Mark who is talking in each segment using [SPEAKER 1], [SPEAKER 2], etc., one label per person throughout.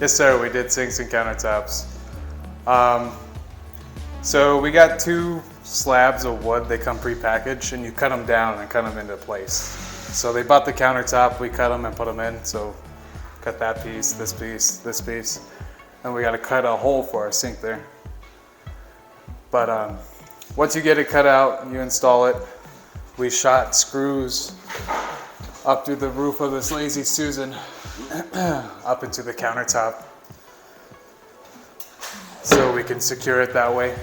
[SPEAKER 1] Yes, sir. We did sinks and countertops. So we got 2 slabs of wood. They come pre-packaged, and you cut them down and cut them into place. So they bought the countertop. We cut them and put them in. So cut that piece, this piece, this piece, and we got to cut a hole for our sink there. But once you get it cut out, you install it. We shot screws up through the roof of this Lazy Susan up into the countertop so we can secure it that way.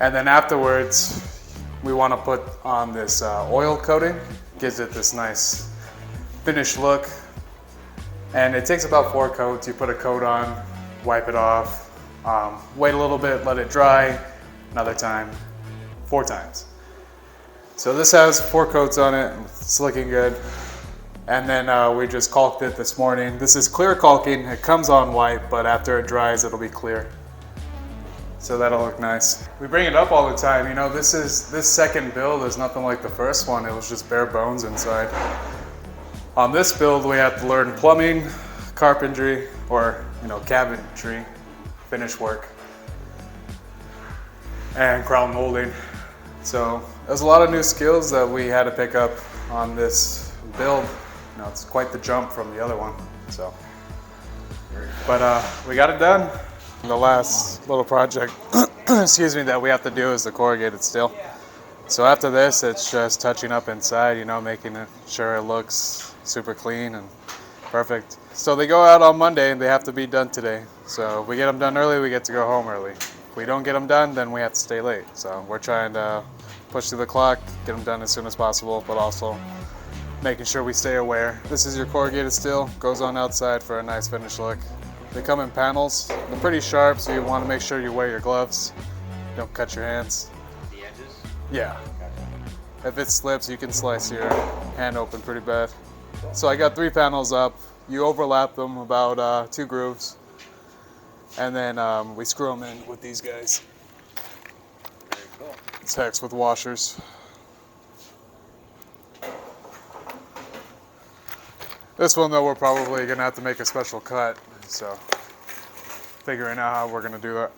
[SPEAKER 1] And then afterwards, we want to put on this oil coating. Gives it this nice finished look. And it takes about 4 coats. You put a coat on, wipe it off, wait a little bit, let it dry, another time, 4 times. So this has 4 coats on it. It's looking good. And then we just caulked it this morning. This is clear caulking. It comes on white, but after it dries, it'll be clear. So that'll look nice. We bring it up all the time. You know, this second build is nothing like the first one. It was just bare bones inside. On this build, we have to learn plumbing, carpentry, or cabinetry, finish work, and crown molding. So there's a lot of new skills that we had to pick up on this build. It's quite the jump from the other one. So, but we got it done. The last little project, excuse me, that we have to do is the corrugated steel. So after this, it's just touching up inside, making sure it looks super clean and perfect. So they go out on Monday and they have to be done today. So if we get them done early, we get to go home early. If we don't get them done, then we have to stay late. So we're trying to push through the clock, get them done as soon as possible, but also making sure we stay aware. This is your corrugated steel, goes on outside for a nice finished look. They come in panels. They're pretty sharp, so you want to make sure you wear your gloves. Don't cut your hands.
[SPEAKER 2] The edges?
[SPEAKER 1] Yeah. If it slips, you can slice your hand open pretty bad. So I got 3 panels up. You overlap them about 2 grooves. And then we screw them in with these guys.
[SPEAKER 2] Very cool.
[SPEAKER 1] It's hex with washers. This one though, we're probably gonna have to make a special cut. So figuring out how we're gonna do that.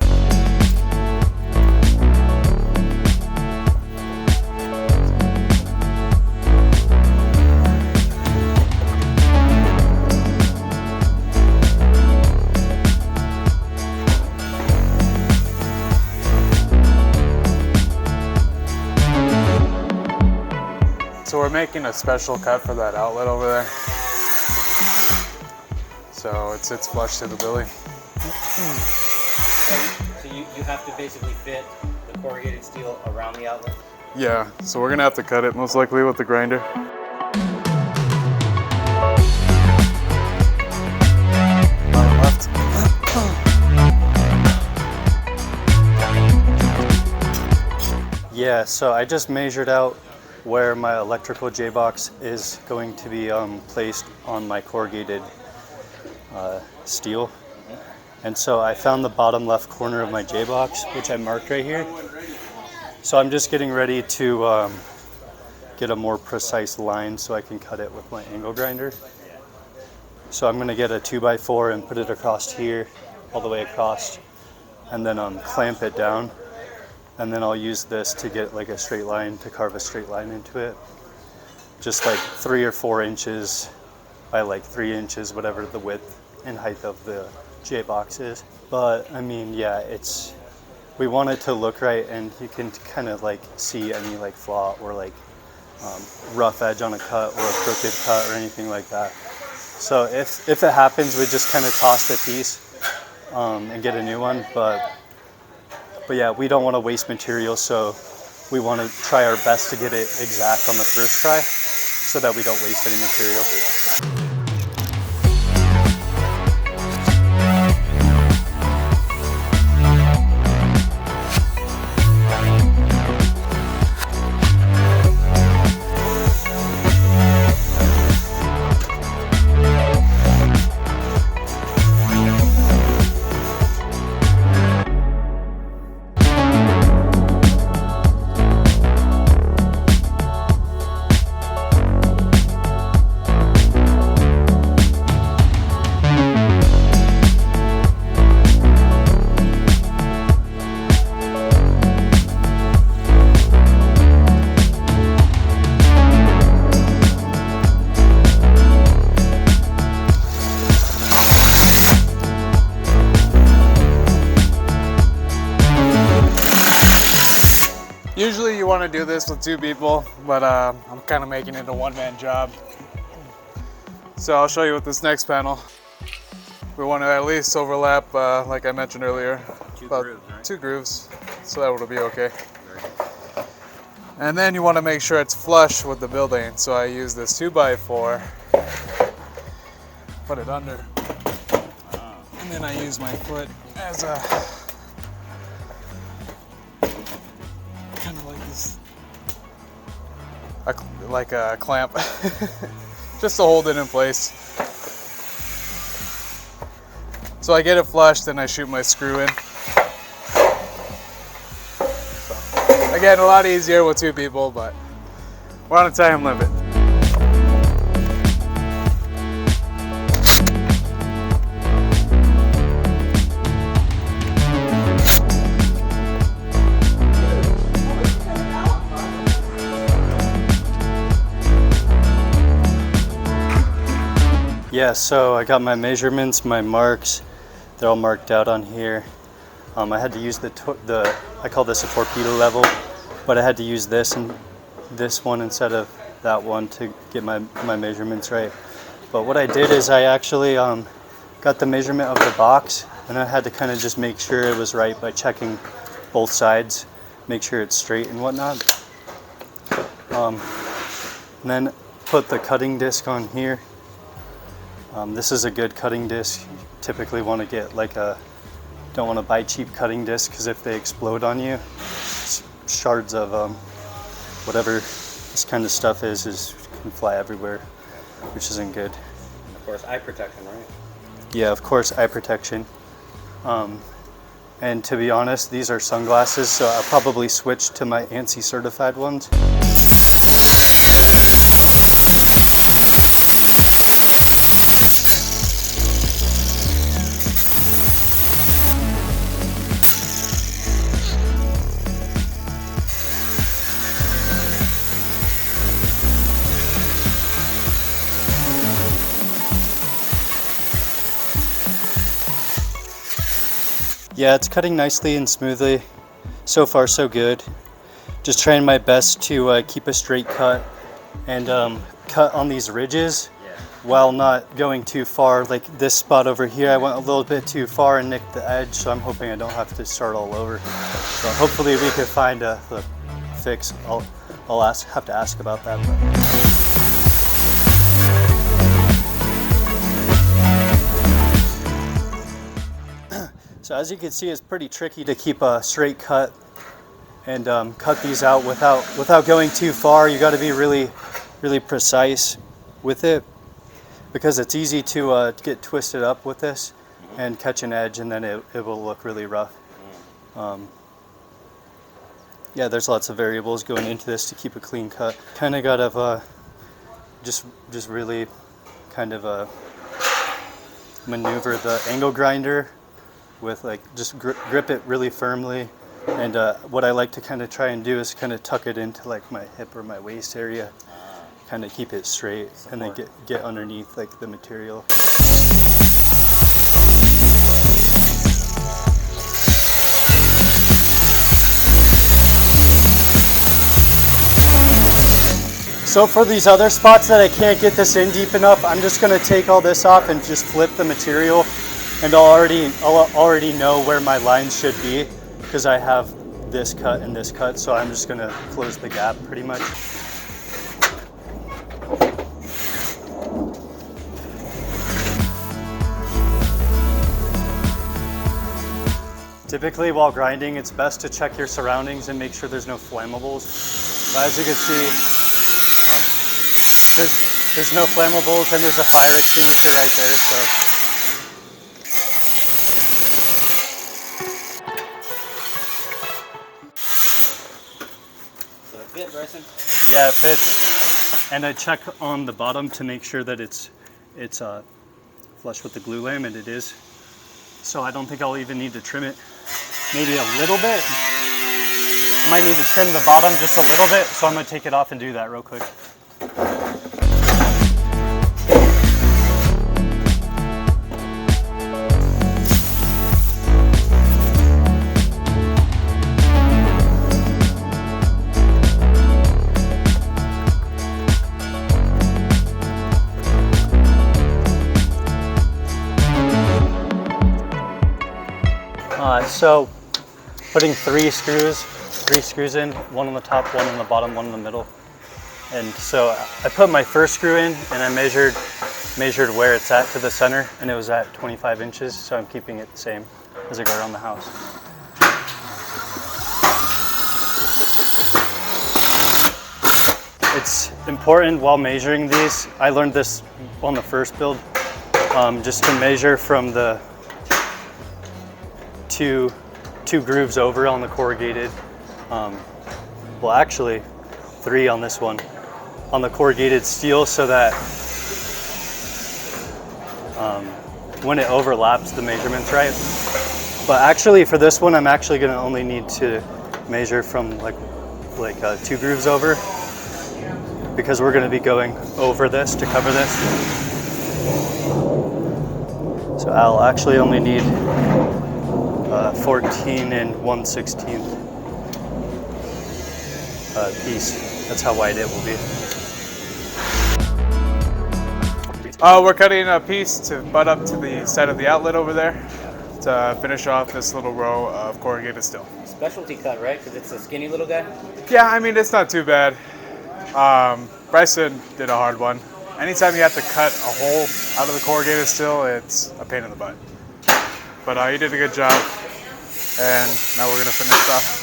[SPEAKER 1] So we're making a special cut for that outlet over there. So it sits flush to the billy.
[SPEAKER 2] So you have to basically fit the corrugated steel around the outlet?
[SPEAKER 1] Yeah, so we're gonna have to cut it most likely with the grinder. Bottom left.
[SPEAKER 3] Yeah, so I just measured out where my electrical J-box is going to be placed on my corrugated steel. And so I found the bottom left corner of my J-box, which I marked right here. So I'm just getting ready to get a more precise line so I can cut it with my angle grinder. So I'm gonna get a 2x4 and put it across here, all the way across, and then clamp it down. And then I'll use this to get like a straight line, to carve a straight line into it. Just like 3 or 4 inches by like 3 inches, whatever the width and height of the J-box is. But I mean, yeah, we want it to look right, and you can kind of like see any like flaw or like rough edge on a cut or a crooked cut or anything like that. So if it happens, we just kind of toss the piece and get a new one. But yeah, we don't want to waste material, so we want to try our best to get it exact on the first try so that we don't waste any material.
[SPEAKER 1] want to do this with 2 people, but I'm kind of making it a one-man job. So I'll show you with this next panel. We want to at least overlap, like I mentioned earlier,
[SPEAKER 2] 2
[SPEAKER 1] about
[SPEAKER 2] grooves, right?
[SPEAKER 1] 2 grooves, so that will be okay. And then you want to make sure it's flush with the building. So I use this 2x4, put it under, and then I use my foot as a kind of like this, like a clamp, just to hold it in place. So I get it flush, then I shoot my screw in. So, again, a lot easier with 2 people, but we're on a time limit.
[SPEAKER 3] Yeah, so I got my measurements, my marks. They're all marked out on here. I had to use I call this a torpedo level, but I had to use this one instead of that one to get my measurements right. But what I did is I actually got the measurement of the box, and I had to kind of just make sure it was right by checking both sides, make sure it's straight and whatnot. And then put the cutting disc on here. This is a good cutting disc. You typically want to get don't want to buy cheap cutting discs, because if they explode on you, shards of whatever this kind of stuff is can fly everywhere, which isn't good.
[SPEAKER 2] And of course, eye protection, right?
[SPEAKER 3] Yeah, of course, eye protection. And to be honest, these are sunglasses, so I'll probably switch to my ANSI certified ones. Yeah, it's cutting nicely and smoothly. So far, so good. Just trying my best to keep a straight cut and cut on these ridges while not going too far. Like this spot over here, I went a little bit too far and nicked the edge, so I'm hoping I don't have to start all over. So hopefully we could find a fix. I'll have to ask about that. So as you can see, it's pretty tricky to keep a straight cut and cut these out without going too far. You got to be really precise with it, because it's easy to get twisted up with this and catch an edge, and then it will look really rough. Yeah, there's lots of variables going into this to keep a clean cut. Kind of got to just really kind of maneuver the angle grinder with just grip it really firmly, and what I like to kind of try and do is kind of tuck it into my hip or my waist area, kind of keep it straight, and then get underneath the material. So for these other spots that I can't get this in deep enough, I'm just going to take all this off and just flip the material. And I'll already know where my lines should be, because I have this cut and this cut, so I'm just going to close the gap pretty much. Typically while grinding, it's best to check your surroundings and make sure there's no flammables. But as you can see, there's no flammables, and there's a fire extinguisher right there. So. Yeah, it fits. And I check on the bottom to make sure that it's flush with the glue lamp, and it is. So I don't think I'll even need to trim it. Maybe a little bit. Might need to trim the bottom just a little bit, so I'm going to take it off and do that real quick. So putting three screws in, one on the top, one on the bottom, one in the middle. And so I put my first screw in and I measured where it's at to the center, and it was at 25 inches, so I'm keeping it the same as I go around the house. It's important while measuring these, I learned this on the first build, just to measure from the two grooves over on the corrugated, well actually 3 on this one, on the corrugated steel, so that when it overlaps the measurement's right. But actually for this one I'm actually going to only need to measure from like 2 grooves over, because we're going to be going over this to cover this. So I'll actually only need 14 and 1/16 piece. That's how wide it will be.
[SPEAKER 1] We're cutting a piece to butt up to the side of the outlet over there to finish off this little row of corrugated steel.
[SPEAKER 2] Specialty cut, right? Because it's a skinny little guy.
[SPEAKER 1] Yeah, I mean, it's not too bad. Bryson did a hard one. Anytime you have to cut a hole out of the corrugated steel, it's a pain in the butt. But he did a good job, and now we're gonna finish off.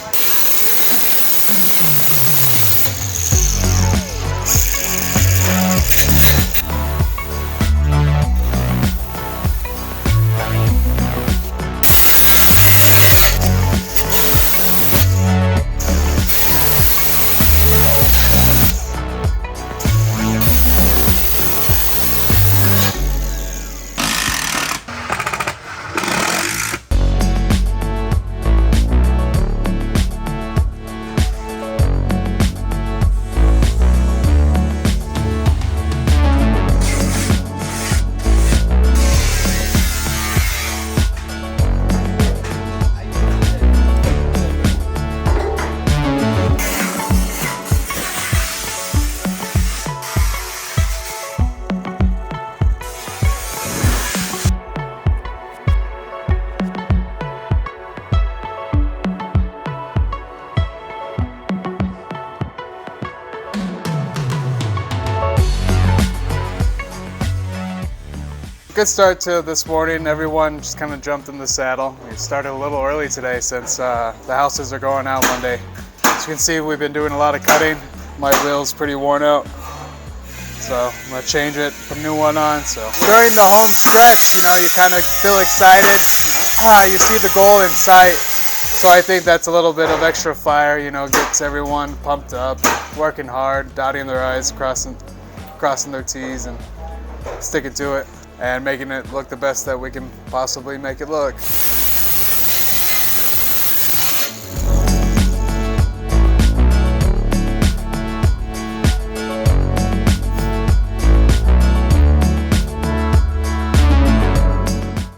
[SPEAKER 1] Good start to this morning. Everyone just kind of jumped in the saddle. We started a little early today since the houses are going out Monday. As you can see, we've been doing a lot of cutting. My wheel's pretty worn out, so I'm gonna change it, put a new one on. So during the home stretch, you know, you kind of feel excited. You see the goal in sight. So I think that's a little bit of extra fire, you know, gets everyone pumped up, working hard, dotting their I's, crossing their T's, and sticking to it, and making it look the best that we can possibly make it look.